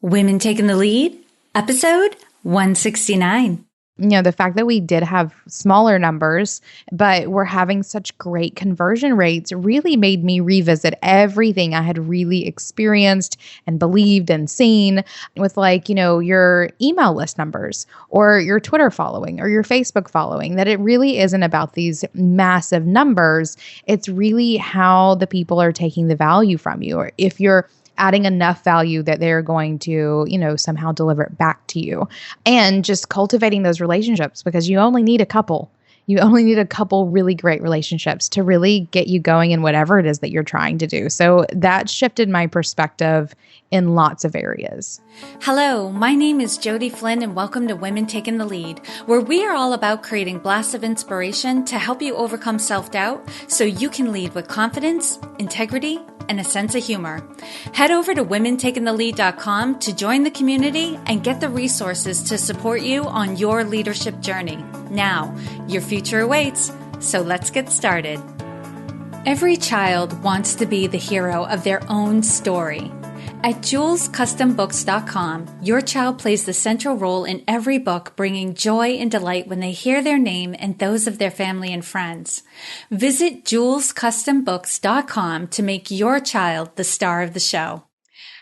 Women Taking the Lead, episode 169. The fact that we did have smaller numbers, but we're having such great conversion rates really made me revisit everything I had really experienced and believed and seen with your email list numbers or your Twitter following or your Facebook following, that it really isn't about these massive numbers. It's really how the people are taking the value from you, or if you're adding enough value that they're going to, somehow deliver it back to you. And just cultivating those relationships, because you only need a couple. You only need a couple really great relationships to really get you going in whatever it is that you're trying to do. So that shifted my perspective in lots of areas. Hello, my name is Jody Flynn, and welcome to Women Taking the Lead, where we are all about creating blasts of inspiration to help you overcome self-doubt so you can lead with confidence, integrity, and a sense of humor. Head over to womentakingthelead.com to join the community and get the resources to support you on your leadership journey. Now, your future awaits, so let's get started. Every child wants to be the hero of their own story. At JulesCustomBooks.com, your child plays the central role in every book, bringing joy and delight when they hear their name and those of their family and friends. Visit JulesCustomBooks.com to make your child the star of the show.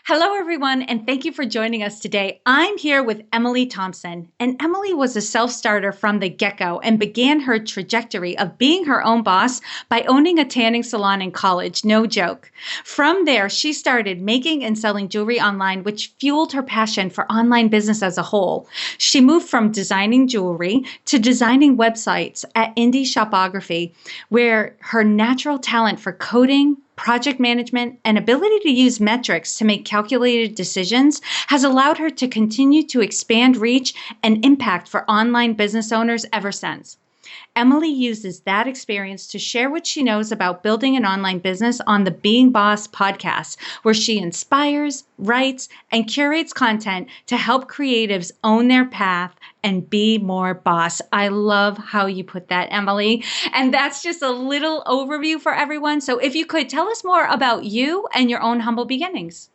Hello, everyone, and thank you for joining us today. I'm here with Emily Thompson, and Emily was a self-starter from the get-go and began her trajectory of being her own boss by owning a tanning salon in college, no joke. From there, she started making and selling jewelry online, which fueled her passion for online business as a whole. She moved from designing jewelry to designing websites at Indie Shopography, where her natural talent for coding, project management, and ability to use metrics to make calculated decisions has allowed her to continue to expand reach and impact for online business owners ever since. Emily uses that experience to share what she knows about building an online business on the Being Boss podcast, where she inspires, writes, and curates content to help creatives own their path and be more boss. I love how you put that, Emily. And that's just a little overview for everyone. So if you could tell us more about you and your own humble beginnings.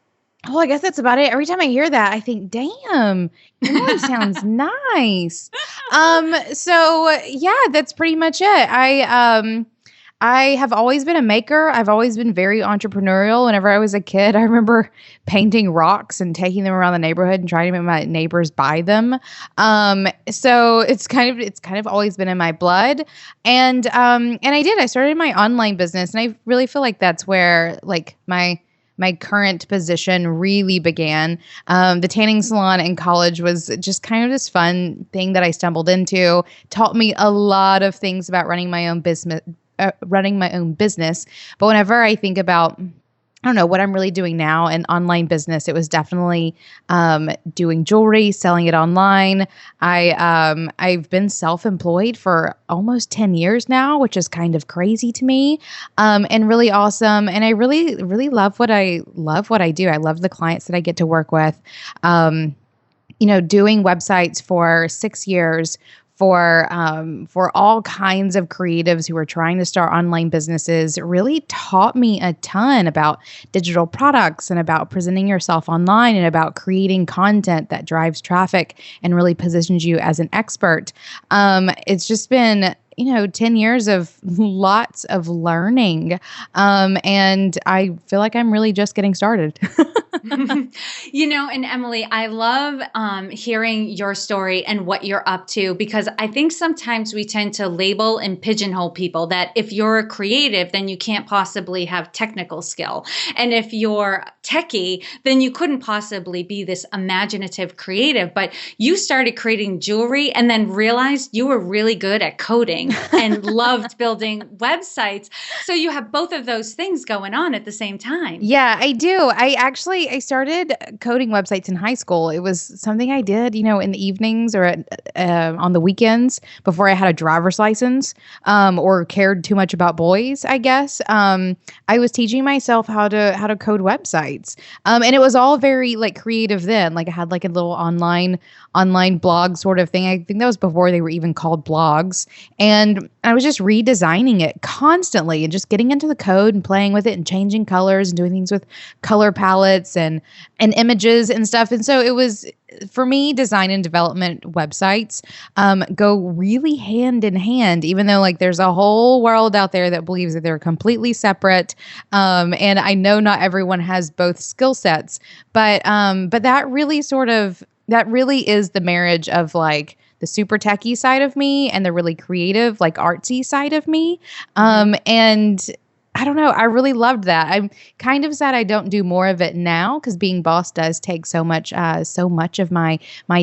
Well, I guess that's about it. Every time I hear that, I think, damn, Emily sounds nice. So yeah, that's pretty much it. I have always been a maker. I've always been very entrepreneurial. Whenever I was a kid, I remember painting rocks and taking them around the neighborhood and trying to make my neighbors buy them. So it's kind of always been in my blood. And I started my online business, and I really feel like that's where my current position really began. The tanning salon in college was just kind of this fun thing that I stumbled into. Taught me a lot of things about running my own business. But whenever I think about, I don't know, what I'm really doing now in online business, it was definitely doing jewelry, selling it online. I've been self-employed for almost 10 years now, which is kind of crazy to me, and really awesome. And I really, really love what I do. I love the clients that I get to work with. Doing websites for 6 years for all kinds of creatives who are trying to start online businesses really taught me a ton about digital products and about presenting yourself online and about creating content that drives traffic and really positions you as an expert. It's just been 10 years of lots of learning. And I feel like I'm really just getting started. And Emily, I love hearing your story and what you're up to, because I think sometimes we tend to label and pigeonhole people that if you're a creative, then you can't possibly have technical skill. And if you're techie, then you couldn't possibly be this imaginative creative. But you started creating jewelry and then realized you were really good at coding and loved building websites. So you have both of those things going on at the same time. Yeah, I do. I started coding websites in high school. It was something I did, in the evenings or on the weekends before I had a driver's license, or cared too much about boys, I guess. I was teaching myself how to code websites. And it was all very creative then. I had a little online blog sort of thing. I think that was before they were even called blogs. And And I was just redesigning it constantly and just getting into the code and playing with it and changing colors and doing things with color palettes and images and stuff. And so it was, for me, design and development websites go really hand in hand, even though like there's a whole world out there that believes that they're completely separate. And I know not everyone has both skill sets, but that really is the marriage of like the super techie side of me and the really creative, like artsy side of me. And I don't know. I really loved that. I'm kind of sad I don't do more of it now because being boss does take so much of my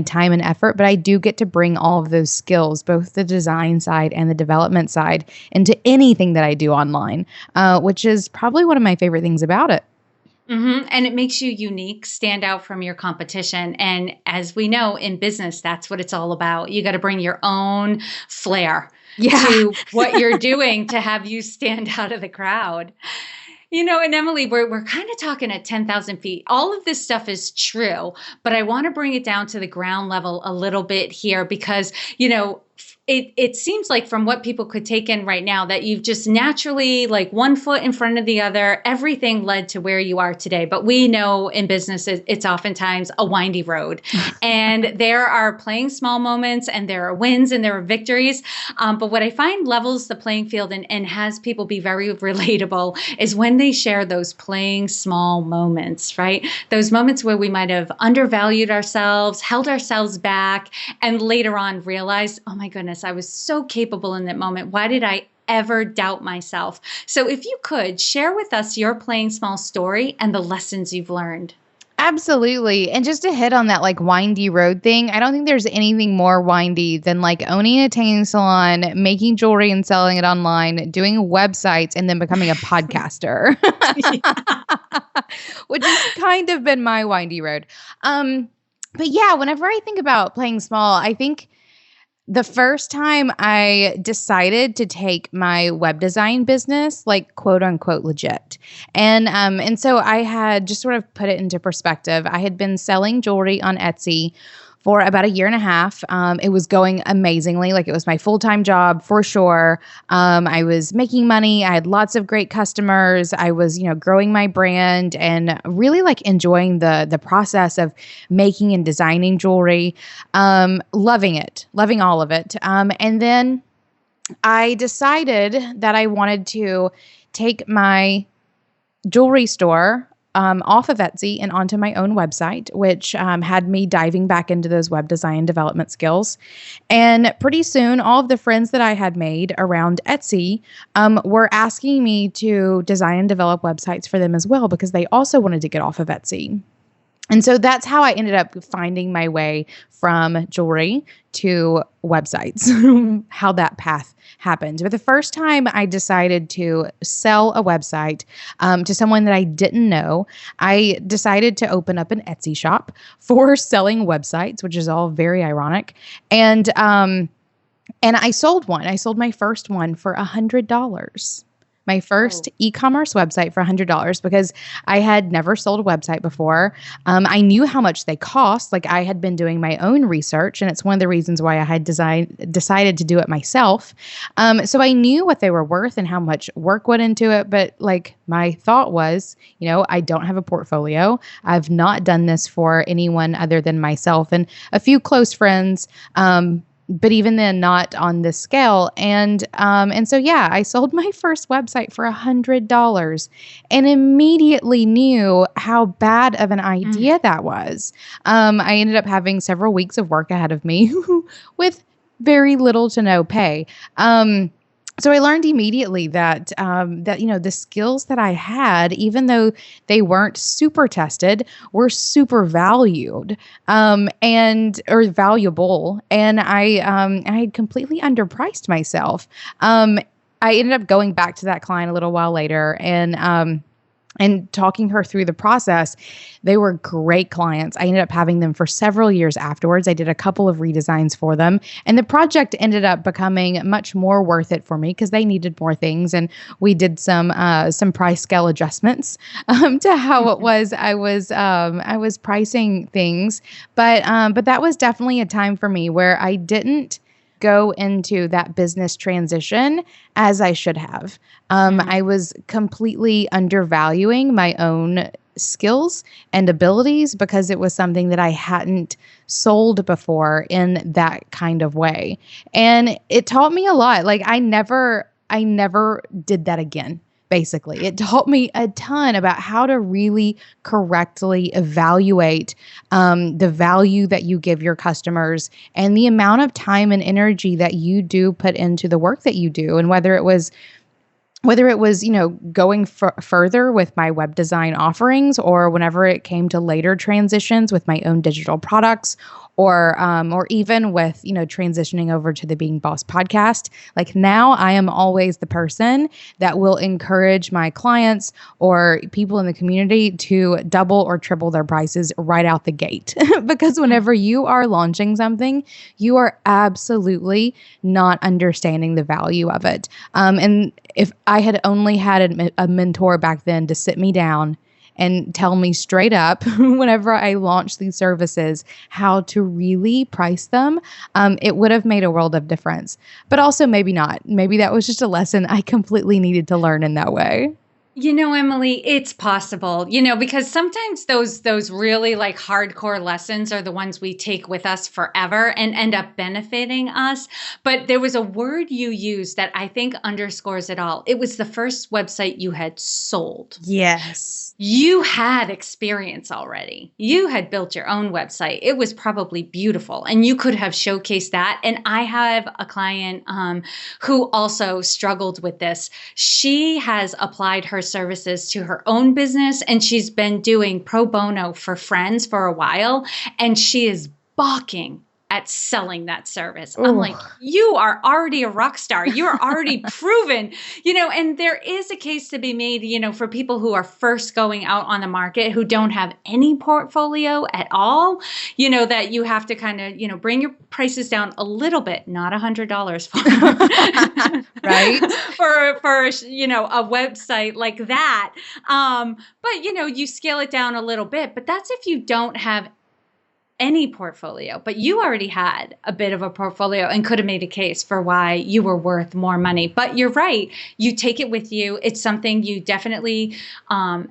time and effort. But I do get to bring all of those skills, both the design side and the development side, into anything that I do online, which is probably one of my favorite things about it. And it makes you unique, stand out from your competition. And as we know in business, that's what it's all about. You got to bring your own flair to what you're doing to have you stand out of the crowd. You know, and Emily, we're kind of talking at 10,000 feet. All of this stuff is true, but I want to bring it down to the ground level a little bit here because, you know, it seems like from what people could take in right now that you've just naturally, like one foot in front of the other, everything led to where you are today. But we know in business, it's oftentimes a windy road. And there are playing small moments and there are wins and there are victories. But what I find levels the playing field and has people be very relatable is when they share those playing small moments, right? Those moments where we might have undervalued ourselves, held ourselves back, and later on realized, oh my goodness, I was so capable in that moment. Why did I ever doubt myself? So if you could share with us your playing small story and the lessons you've learned. Absolutely. And just to hit on that like windy road thing, I don't think there's anything more windy than like owning a tanning salon, making jewelry and selling it online, doing websites, and then becoming a podcaster, which has kind of been my windy road. But yeah, whenever I think about playing small, I think the first time I decided to take my web design business, like quote unquote legit. And so I had just sort of put it into perspective. I had been selling jewelry on Etsy for about a year and a half. It was going amazingly. Like it was my full-time job for sure. I was making money. I had lots of great customers. I was, growing my brand and really like enjoying the process of making and designing jewelry. Loving it, loving all of it. And then I decided that I wanted to take my jewelry store off of Etsy and onto my own website, which had me diving back into those web design development skills. And pretty soon, all of the friends that I had made around Etsy were asking me to design and develop websites for them as well, because they also wanted to get off of Etsy. And so that's how I ended up finding my way from jewelry to websites, how that path happened. But the first time I decided to sell a website to someone that I didn't know, I decided to open up an Etsy shop for selling websites, which is all very ironic. And I sold one. I sold my first one for $100. My first e-commerce website for $100 because I had never sold a website before. I knew how much they cost. Like I had been doing my own research, and it's one of the reasons why I had decided to do it myself. So I knew what they were worth and how much work went into it. But like my thought was, I don't have a portfolio. I've not done this for anyone other than myself and a few close friends. But even then, not on this scale. And so, yeah, I sold my first website for $100 and immediately knew how bad of an idea that was. I ended up having several weeks of work ahead of me with very little to no pay. So I learned immediately that the skills that I had, even though they weren't super tested, were super valued or valuable, and I had completely underpriced myself. I ended up going back to that client a little while later and talking her through the process. They were great clients. I ended up having them for several years afterwards. I did a couple of redesigns for them, and the project ended up becoming much more worth it for me because they needed more things, and we did some price scale adjustments to how it was. I was pricing things, but that was definitely a time for me where I didn't go into that business transition as I should have. I was completely undervaluing my own skills and abilities because it was something that I hadn't sold before in that kind of way. And it taught me a lot. Like I never did that again. Basically, it taught me a ton about how to really correctly evaluate the value that you give your customers and the amount of time and energy that you do put into the work that you do. And whether it was, going further with my web design offerings, or whenever it came to later transitions with my own digital products, or even with, transitioning over to the Being Boss podcast. Like now I am always the person that will encourage my clients or people in the community to double or triple their prices right out the gate. Because whenever you are launching something, you are absolutely not understanding the value of it. And if I had only had a mentor back then to sit me down and tell me straight up whenever I launch these services how to really price them, it would have made a world of difference. But also maybe not. Maybe that was just a lesson I completely needed to learn in that way. Emily, it's possible, because sometimes those really like hardcore lessons are the ones we take with us forever and end up benefiting us. But there was a word you used that I think underscores it all. It was the first website you had sold. Yes. You had experience already. You had built your own website. It was probably beautiful and you could have showcased that. And I have a client who also struggled with this. She has applied her services to her own business and she's been doing pro bono for friends for a while. And she is balking at selling that service. I'm like, you are already a rock star. You're already proven, and there is a case to be made, for people who are first going out on the market, who don't have any portfolio at all, that you have to kind of, bring your prices down a little bit, not $100 for, right. for, a website like that. But, you scale it down a little bit, but that's if you don't have any portfolio, but you already had a bit of a portfolio and could have made a case for why you were worth more money. But you're right. You take it with you. It's something you definitely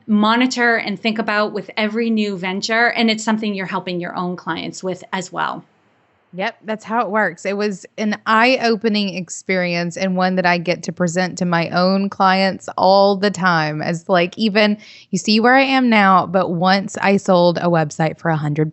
monitor and think about with every new venture. And it's something you're helping your own clients with as well. Yep, that's how it works. It was an eye-opening experience and one that I get to present to my own clients all the time as like, even you see where I am now, but once I sold a website for $100.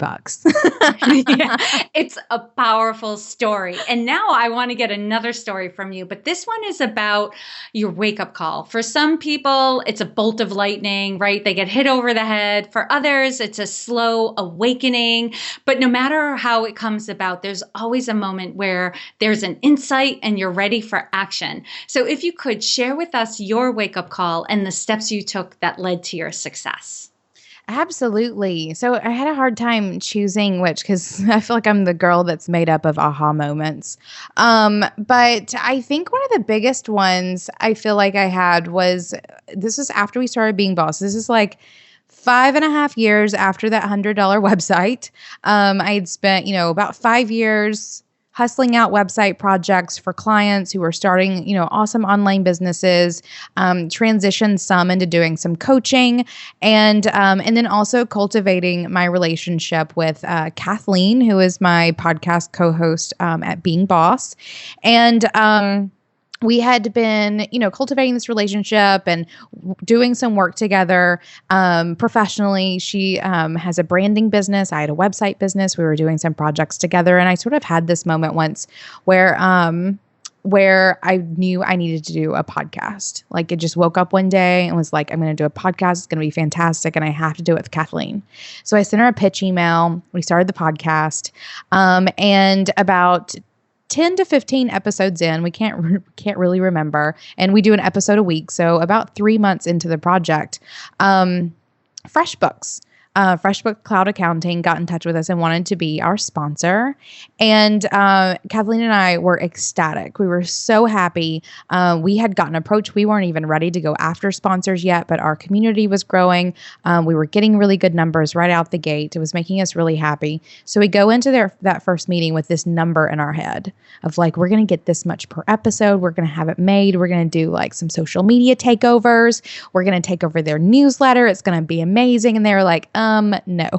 Yeah, it's a powerful story. And now I want to get another story from you, but this one is about your wake-up call. For some people, it's a bolt of lightning, right? They get hit over the head. For others, it's a slow awakening. But no matter how it comes about, there's always a moment where there's an insight and you're ready for action. So if you could share with us your wake-up call and the steps you took that led to your success. Absolutely. So I had a hard time choosing which, because I feel like I'm the girl that's made up of aha moments. But I think one of the biggest ones I feel like I had was, this was after we started Being Boss. This is like 5.5 years after that $100 website. I had spent, about 5 years hustling out website projects for clients who were starting, awesome online businesses, transitioned some into doing some coaching, and then also cultivating my relationship with Kathleen, who is my podcast co-host at Being Boss. And we had been, cultivating this relationship and doing some work together professionally. She has a branding business. I had a website business. We were doing some projects together. And I sort of had this moment once where I knew I needed to do a podcast. Like, it just woke up one day and was like, I'm going to do a podcast. It's going to be fantastic. And I have to do it with Kathleen. So I sent her a pitch email. We started the podcast. And about 10 to 15 episodes in, we can't really remember. And we do an episode a week. So about 3 months into the project, FreshBooks FreshBooks Cloud Accounting got in touch with us and wanted to be our sponsor. And Kathleen and I were ecstatic. We were so happy. We had gotten approached. We weren't even ready to go after sponsors yet, but our community was growing. We were getting really good numbers right out the gate. It was making us really happy. So we go into that first meeting with this number in our head of like, we're going to get this much per episode. We're going to have it made. We're going to do like some social media takeovers. We're going to take over their newsletter. It's going to be amazing. And they were like, no.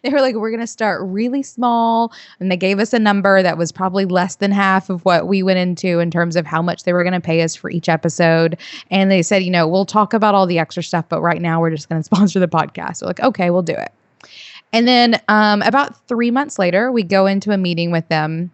They were like, we're going to start really small. And they gave us a number that was probably less than half of what we went into in terms of how much they were going to pay us for each episode. And they said, we'll talk about all the extra stuff, but right now we're just going to sponsor the podcast. We're like, okay, we'll do it. And then about 3 months later, we go into a meeting with them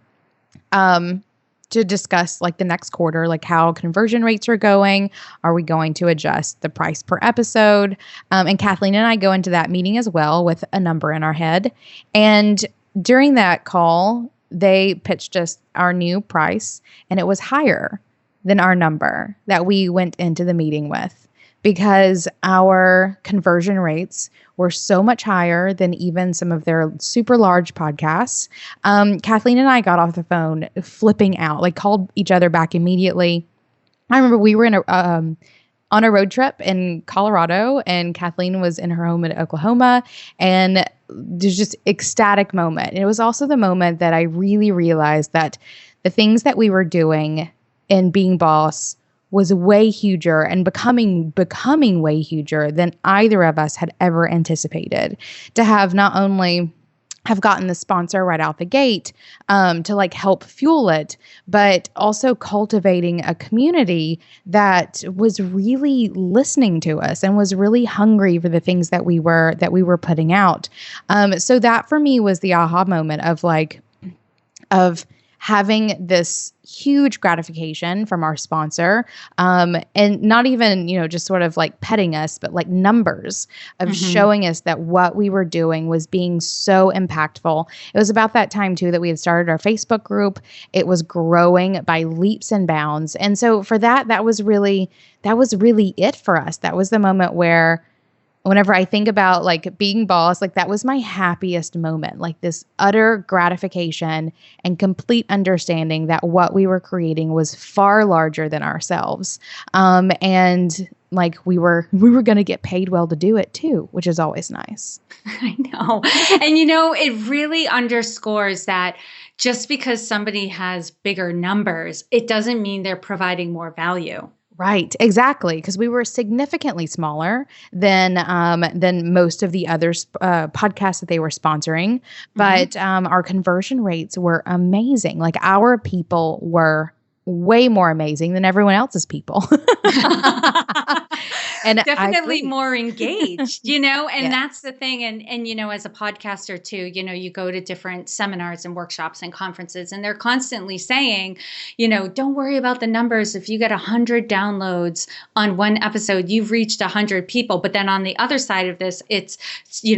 to discuss like the next quarter, like how conversion rates are going. Are we going to adjust the price per episode? And Kathleen and I go into that meeting as well with a number in our head. And during that call, they pitched us our new price, and it was higher than our number that we went into the meeting with, because our conversion rates were so much higher than even some of their super large podcasts. Kathleen and I got off the phone flipping out, like called each other back immediately. I remember we were on a road trip in Colorado, and Kathleen was in her home in Oklahoma, and there's just ecstatic moment. And it was also the moment that I really realized that the things that we were doing in Being Boss was way huger and becoming way huger than either of us had ever anticipated. To have not only have gotten the sponsor right out the gate to like help fuel it, but also cultivating a community that was really listening to us and was really hungry for the things that we were putting out. So that for me was the aha moment of having this huge gratification from our sponsor, and not even, just sort of like petting us, but like numbers of showing us that what we were doing was being so impactful. It was about that time too that we had started our Facebook group. It was growing by leaps and bounds. And so for that was really it for us. That was the moment where, whenever I think about like Being Boss, like that was my happiest moment, like this utter gratification and complete understanding that what we were creating was far larger than ourselves. And like we were going to get paid well to do it too, which is always nice. I know. And it really underscores that just because somebody has bigger numbers, it doesn't mean they're providing more value. Right, exactly, because we were significantly smaller than most of the other podcasts that they were sponsoring, but our conversion rates were amazing. Like our people were way more amazing than everyone else's people. And definitely more engaged, and that's the thing. And, as a podcaster too, you go to different seminars and workshops and conferences, and they're constantly saying, don't worry about the numbers. If you get 100 downloads on one episode, you've reached 100 people. But then on the other side of this, it's,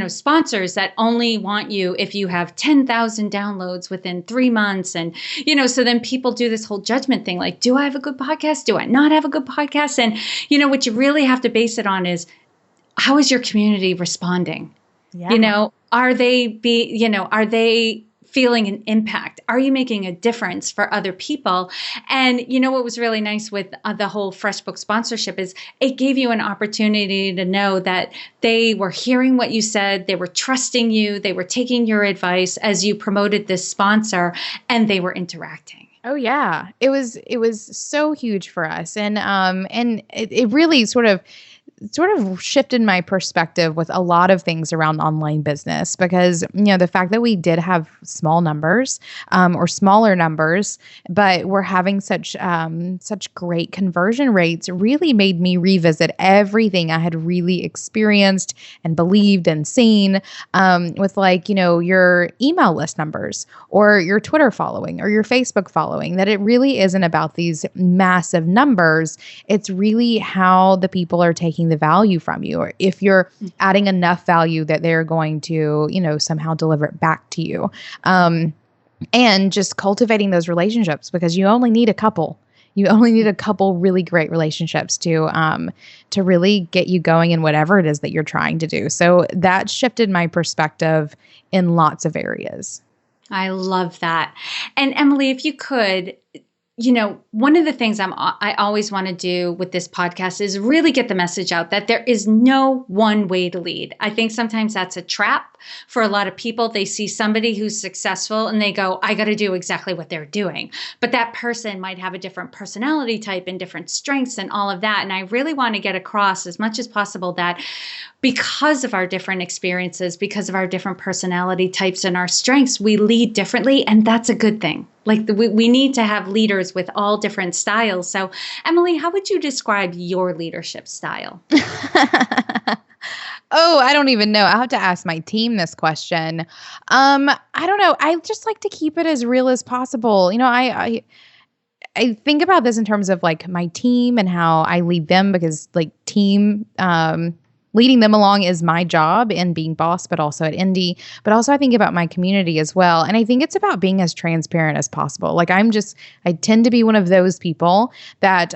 sponsors that only want you if you have 10,000 downloads within 3 months. And, so then people do this whole judgment thing, like, do I have a good podcast? Do I not have a good podcast? And, what you really have to base it on is, how is your community responding? Yeah. Are they feeling an impact? Are you making a difference for other people? And what was really nice with the whole FreshBooks sponsorship is it gave you an opportunity to know that they were hearing what you said, they were trusting you, they were taking your advice as you promoted this sponsor, and they were interacting. Oh yeah, it was so huge for us, and it really sort of shifted my perspective with a lot of things around online business, because the fact that we did have small numbers or smaller numbers, but we're having such great conversion rates really made me revisit everything I had really experienced and believed and seen with your email list numbers or your Twitter following or your Facebook following, that it really isn't about these massive numbers. It's really how the people are taking the value from you, or if you're adding enough value that they're going to, somehow deliver it back to you. And just cultivating those relationships, because you only need a couple. You only need a couple really great relationships to really get you going in whatever it is that you're trying to do. So that shifted my perspective in lots of areas. I love that. And Emily, if you could, one of the things I always want to do with this podcast is really get the message out that there is no one way to lead. I think sometimes that's a trap for a lot of people. They see somebody who's successful and they go, I got to do exactly what they're doing. But that person might have a different personality type and different strengths and all of that. And I really want to get across as much as possible that because of our different experiences, because of our different personality types and our strengths, we lead differently. And that's a good thing. Like we need to have leaders with all different styles. So Emily, how would you describe your leadership style? Oh, I don't even know. I'll have to ask my team this question. I don't know. I just like to keep it as real as possible. I think about this in terms of like my team and how I lead them, because like leading them along is my job in being boss, but also at Indie. But also I think about my community as well. And I think it's about being as transparent as possible. Like I tend to be one of those people that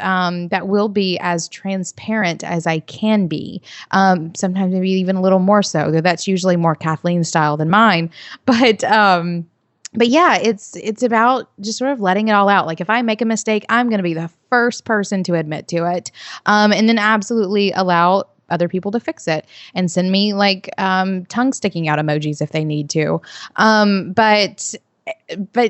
will be as transparent as I can be. Sometimes maybe even a little more so, though that's usually more Kathleen's style than mine. But yeah, it's about just sort of letting it all out. Like if I make a mistake, I'm going to be the first person to admit to it. And then absolutely allow other people to fix it and send me like tongue sticking out emojis if they need to. But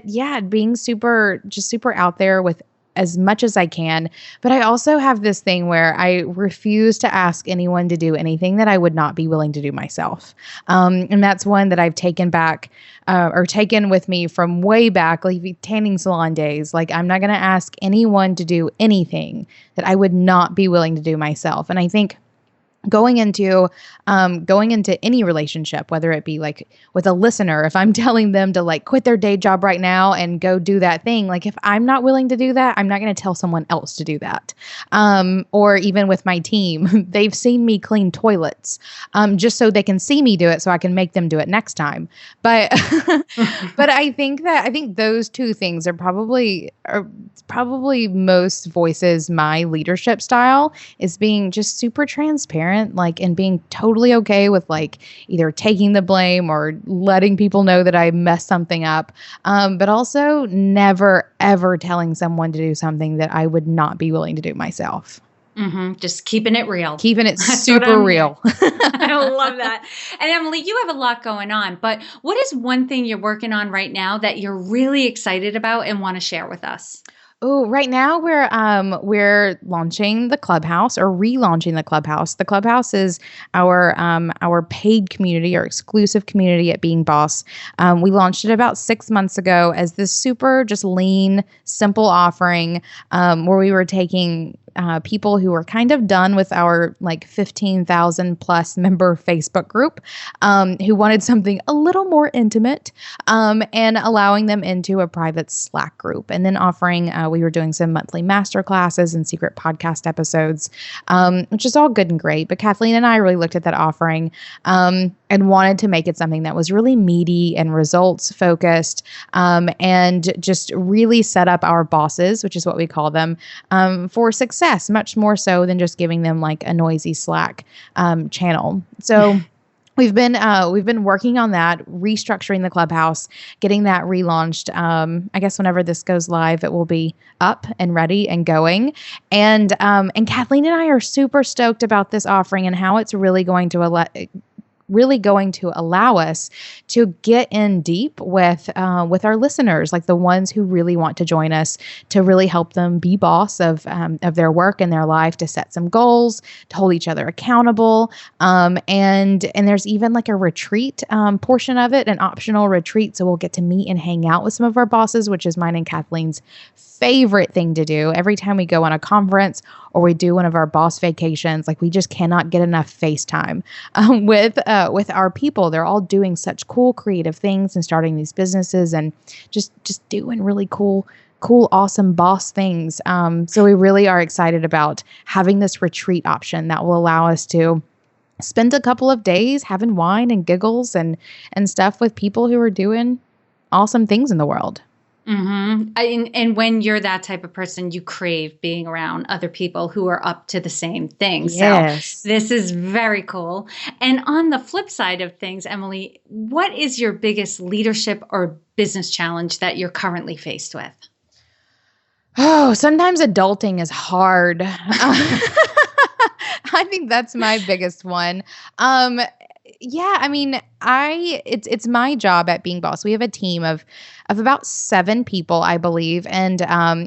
yeah, being super out there with as much as I can. But I also have this thing where I refuse to ask anyone to do anything that I would not be willing to do myself. And that's one that I've taken back or taken with me from way back, like tanning salon days. Like I'm not going to ask anyone to do anything that I would not be willing to do myself. And I think going into any relationship, whether it be like with a listener, if I'm telling them to like quit their day job right now and go do that thing, like if I'm not willing to do that, I'm not going to tell someone else to do that. Or even with my team, they've seen me clean toilets, just so they can see me do it so I can make them do it next time. But, but I think those two things are probably most voices my leadership style is being just super transparent, like, and being totally okay with like either taking the blame or letting people know that I messed something up. But also never, ever telling someone to do something that I would not be willing to do myself. Mm-hmm. Just keeping it real. Keeping it super real. I love that. And Emily, you have a lot going on, but what is one thing you're working on right now that you're really excited about and want to share with us? Oh, right now we're launching the Clubhouse, or relaunching the Clubhouse. The Clubhouse is our paid community, our exclusive community at Being Boss. We launched it about 6 months ago as this super just lean, simple offering where we were taking people who were kind of done with our like 15,000 plus member Facebook group, who wanted something a little more intimate, and allowing them into a private Slack group, and then offering, we were doing some monthly master classes and secret podcast episodes, which is all good and great. But Kathleen and I really looked at that offering, and wanted to make it something that was really meaty and results focused, and just really set up our bosses, which is what we call them, for success, much more so than just giving them like a noisy Slack channel. So we've been working on that, restructuring the Clubhouse, getting that relaunched. I guess whenever this goes live, it will be up and ready and going. And Kathleen and I are super stoked about this offering and how it's really going to allow us to get in deep with our listeners, like the ones who really want to join us, to really help them be boss of their work and their life, to set some goals, to hold each other accountable. And there's even like a retreat portion of it, an optional retreat. So we'll get to meet and hang out with some of our bosses, which is mine and Kathleen's favorite thing to do. Every time we go on a conference or we do one of our boss vacations, like we just cannot get enough FaceTime with our people. They're all doing such cool, creative things and starting these businesses and just doing really cool, awesome boss things. So we really are excited about having this retreat option that will allow us to spend a couple of days having wine and giggles and stuff with people who are doing awesome things in the world. And when you're that type of person, you crave being around other people who are up to the same thing. Yes. So this is very cool. And on the flip side of things, Emily, what is your biggest leadership or business challenge that you're currently faced with? Oh, sometimes adulting is hard. I think that's my biggest one. Yeah, I mean, it's my job at Being Boss. We have a team of about 7 people, I believe, and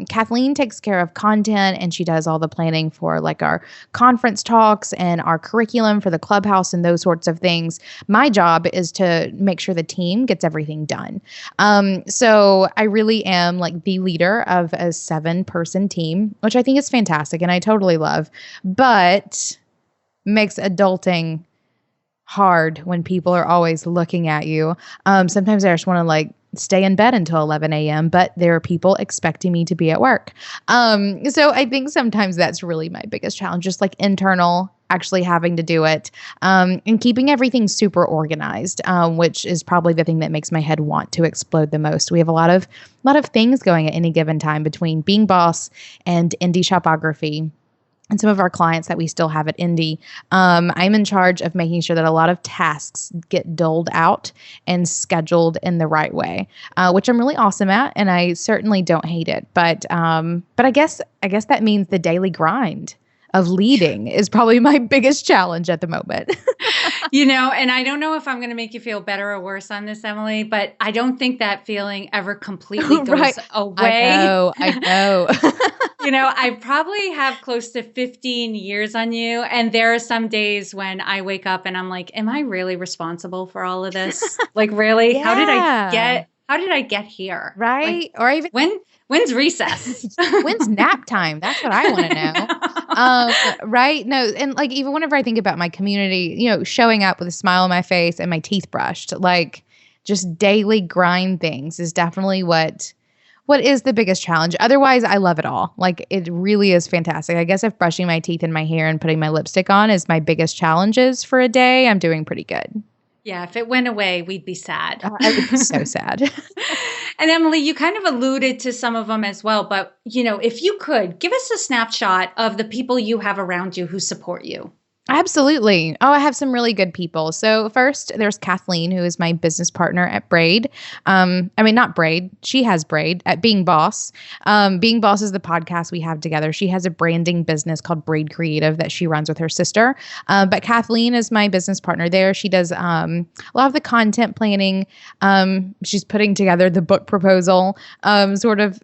Kathleen takes care of content, and she does all the planning for like our conference talks and our curriculum for the Clubhouse and those sorts of things. My job is to make sure the team gets everything done. So I really am like the leader of a 7-person team, which I think is fantastic and I totally love, but makes adulting hard when people are always looking at you. Sometimes I just want to like stay in bed until 11 a.m., but there are people expecting me to be at work. So I think sometimes that's really my biggest challenge, just like internal, actually having to do it, and keeping everything super organized, which is probably the thing that makes my head want to explode the most. We have a lot of things going at any given time between Being Boss and Indie Shopography. And some of our clients that we still have at Indie, I'm in charge of making sure that a lot of tasks get doled out and scheduled in the right way, which I'm really awesome at, and I certainly don't hate it. But I guess that means the daily grind of leading is probably my biggest challenge at the moment. And I don't know if I'm going to make you feel better or worse on this, Emily, but I don't think that feeling ever completely goes away. I know. I probably have close to 15 years on you. And there are some days when I wake up and I'm like, am I really responsible for all of this? Like, really? Yeah. How did I get here? Right. Like, or even when's recess? When's nap time? That's what I want to know. Right. No. And like, even whenever I think about my community, showing up with a smile on my face and my teeth brushed, like just daily grind things is definitely what is the biggest challenge. Otherwise, I love it all. Like, it really is fantastic. I guess if brushing my teeth and my hair and putting my lipstick on is my biggest challenges for a day, I'm doing pretty good. Yeah, if it went away, we'd be sad. I would be so sad. And Emily, you kind of alluded to some of them as well, but if you could give us a snapshot of the people you have around you who support you. Absolutely. Oh, I have some really good people. So first, there's Kathleen, who is my business partner at Braid. Not Braid. She has Braid at Being Boss. Being Boss is the podcast we have together. She has a branding business called Braid Creative that she runs with her sister. But Kathleen is my business partner there. She does a lot of the content planning. She's putting together the book proposal, sort of.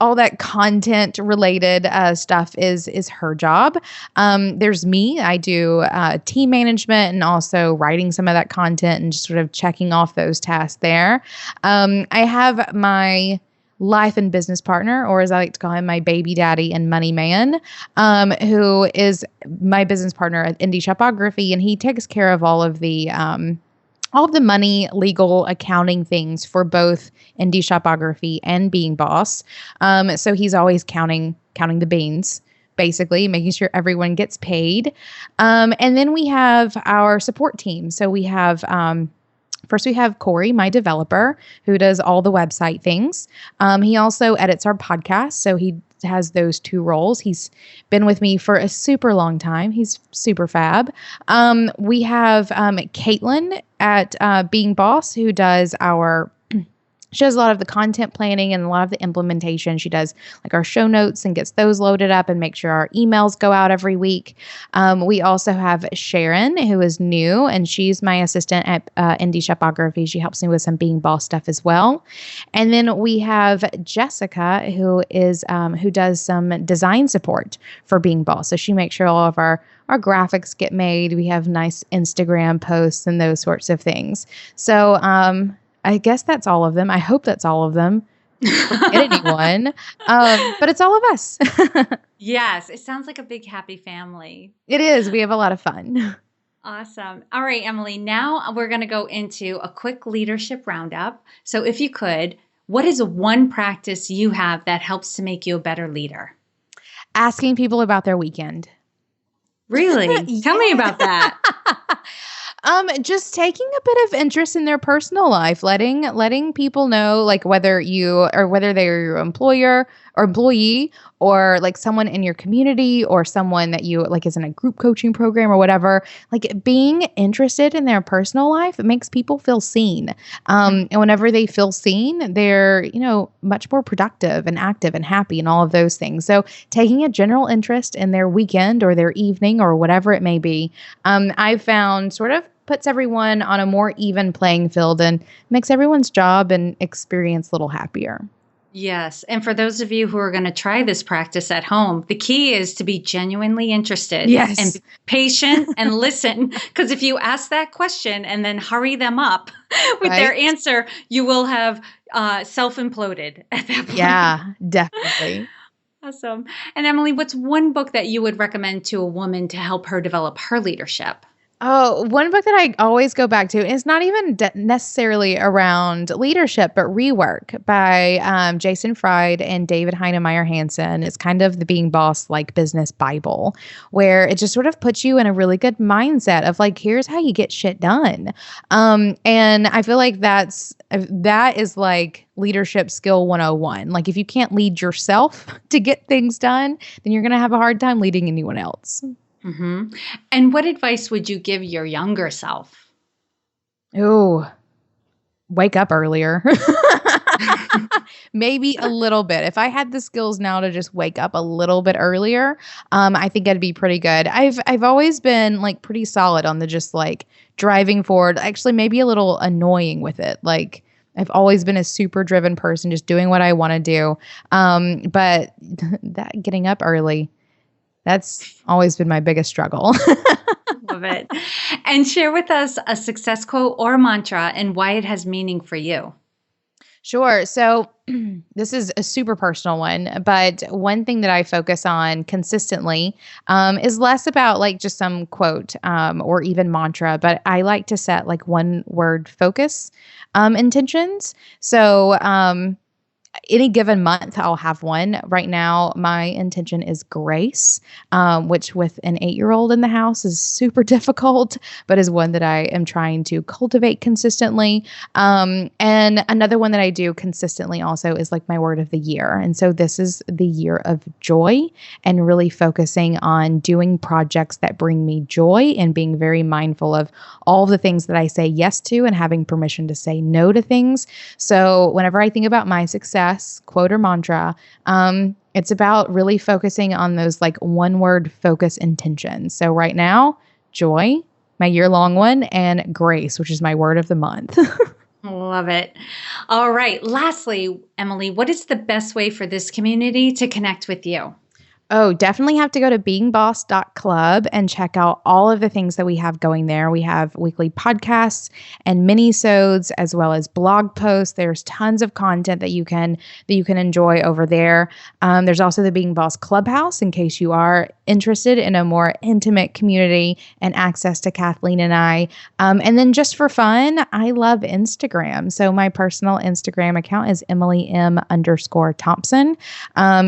All that content related stuff is her job. There's me. I do team management and also writing some of that content and just sort of checking off those tasks there. I have my life and business partner, or as I like to call him, my baby daddy and money man, who is my business partner at Indie Shopography, and he takes care of all of the money, legal, accounting things for both Indie Shopography and Being Boss. So he's always counting the beans, basically, making sure everyone gets paid. And then we have our support team. So we have first we have Corey, my developer, who does all the website things. He also edits our podcast, so he has those 2 roles. He's been with me for a super long time. He's super fab. We have Caitlin at Being Boss, who does she does a lot of the content planning and a lot of the implementation. She does like our show notes and gets those loaded up and make sure our emails go out every week. We also have Sharon, who is new, and she's my assistant at Indie Shopography. She helps me with some Being Boss stuff as well. And then we have Jessica, who does some design support for Being Boss. So she makes sure all of our graphics get made. We have nice Instagram posts and those sorts of things. So, I guess that's all of them. I hope that's all of them. Forget anyone. But it's all of us. Yes. It sounds like a big happy family. It is. We have a lot of fun. Awesome. All right, Emily, now we're going to go into a quick leadership roundup. So if you could, what is one practice you have that helps to make you a better leader? Asking people about their weekend. Really? Tell me about that. Just taking a bit of interest in their personal life, letting people know, like whether they're your employer or employee, or like someone in your community, or someone that you like is in a group coaching program or whatever. Like being interested in their personal life, it makes people feel seen. And whenever they feel seen, they're, much more productive and active and happy and all of those things. So taking a general interest in their weekend or their evening or whatever it may be, I've found sort of puts everyone on a more even playing field and makes everyone's job and experience a little happier. Yes. And for those of you who are going to try this practice at home, the key is to be genuinely interested and patient and listen. Because if you ask that question and then hurry them up with their answer, you will have self-imploded at that point. Yeah, definitely. Awesome. And Emily, what's one book that you would recommend to a woman to help her develop her leadership? Oh, one book that I always go back to is not even necessarily around leadership, but Rework by Jason Fried and David Heinemeier Hansen. It's kind of the Being Boss like business Bible, where it just sort of puts you in a really good mindset of like, here's how you get shit done. And I feel like that is like leadership skill 101. Like if you can't lead yourself to get things done, then you're going to have a hard time leading anyone else. Mm-hmm. And what advice would you give your younger self? Oh, wake up earlier. Maybe a little bit. If I had the skills now to just wake up a little bit earlier, I think I'd be pretty good. I've always been like pretty solid on the just like driving forward. Actually, maybe a little annoying with it. Like I've always been a super driven person, just doing what I want to do. But that getting up early, that's always been my biggest struggle. Love it. And share with us a success quote or mantra and why it has meaning for you. Sure. So this is a super personal one, but one thing that I focus on consistently is less about like just some quote or even mantra, but I like to set like one word focus intentions. So any given month, I'll have one. Right now, my intention is grace, which with an 8-year-old in the house is super difficult, but is one that I am trying to cultivate consistently. And another one that I do consistently also is like my word of the year. And so this is the year of joy and really focusing on doing projects that bring me joy and being very mindful of all the things that I say yes to and having permission to say no to things. So whenever I think about my success, quote or mantra, it's about really focusing on those like one word focus intentions. So right now, joy, my year-long one, and grace, which is my word of the month. Love it. All right. Lastly, Emily, what is the best way for this community to connect with you? Oh, definitely have to go to beingboss.club and check out all of the things that we have going there. We have weekly podcasts and mini-sodes as well as blog posts. There's tons of content that you can enjoy over there. There's also the Being Boss Clubhouse in case you are interested in a more intimate community and access to Kathleen and I. And then just for fun, I love Instagram. So my personal Instagram account is EmilyM_Thompson.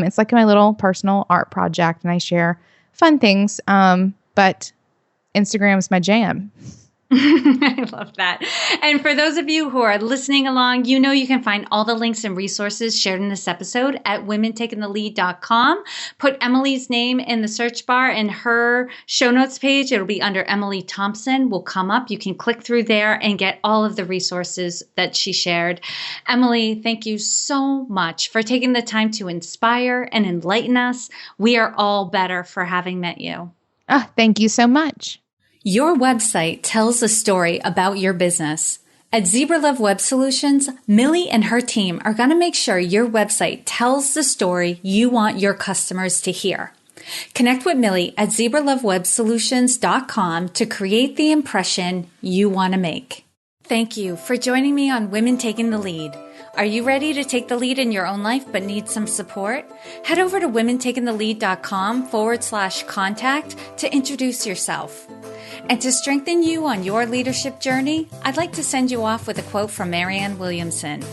It's like my little personal art project and I share fun things. But Instagram's my jam. I love that. And for those of you who are listening along, you know you can find all the links and resources shared in this episode at womentakingthelead.com. Put Emily's name in the search bar and her show notes page. It'll be under Emily Thompson will come up. You can click through there and get all of the resources that she shared. Emily, thank you so much for taking the time to inspire and enlighten us. We are all better for having met you. Thank you so much. Your website tells a story about your business. At Zebra Love Web Solutions, Millie and her team are going to make sure your website tells the story you want your customers to hear. Connect with Millie at zebralovewebsolutions.com to create the impression you want to make. Thank you for joining me on Women Taking the Lead. Are you ready to take the lead in your own life but need some support? Head over to womentakingthelead.com/contact to introduce yourself. And to strengthen you on your leadership journey, I'd like to send you off with a quote from Marianne Williamson.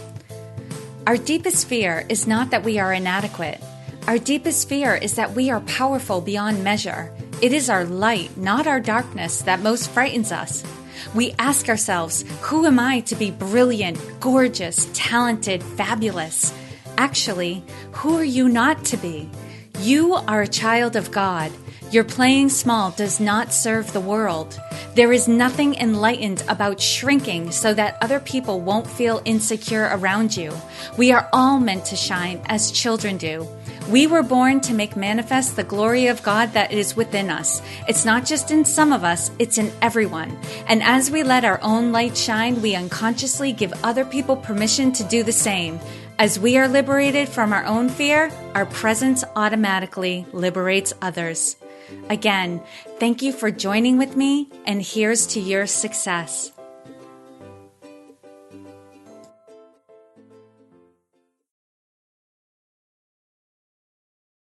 Our deepest fear is not that we are inadequate. Our deepest fear is that we are powerful beyond measure. It is our light, not our darkness, that most frightens us. We ask ourselves, who am I to be brilliant, gorgeous, talented, fabulous? Actually, who are you not to be? You are a child of God. Your playing small does not serve the world. There is nothing enlightened about shrinking so that other people won't feel insecure around you. We are all meant to shine as children do. We were born to make manifest the glory of God that is within us. It's not just in some of us, it's in everyone. And as we let our own light shine, we unconsciously give other people permission to do the same. As we are liberated from our own fear, our presence automatically liberates others. Again, thank you for joining with me, and here's to your success.